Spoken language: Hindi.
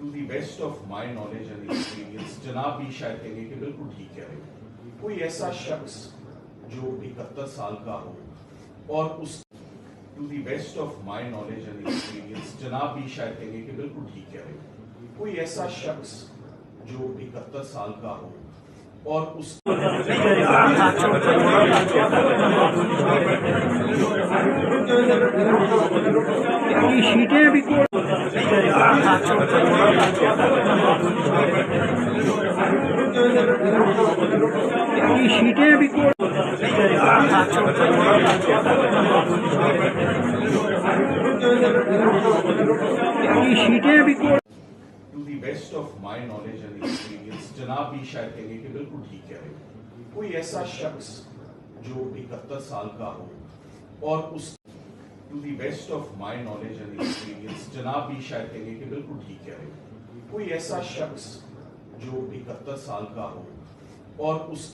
To the best of my knowledge and experience जनाब भी शायद कहेंगे कि बिल्कुल ठीक कह रहे हो। कोई ऐसा शख्स जो 71 साल का हो और उस to the best of my knowledge and experience जनाब भी शायद कहेंगे कि बिल्कुल ठीक कह रहे हो। कोई ऐसा शख्स जो 71 साल का हो और उस शीटें भी शीटें भी शीटें भी to the best of my knowledge and experience जनाब भी शायद कहेंगे कि बिल्कुल ठीक कह रहे हो। कोई ऐसा शख्स जो 71 साल का हो और उस to the best of my knowledge and experience जनाब भी शायद कहेंगे कि बिल्कुल ठीक कह रहे हो। कोई ऐसा शख्स जो 71 साल का हो और उस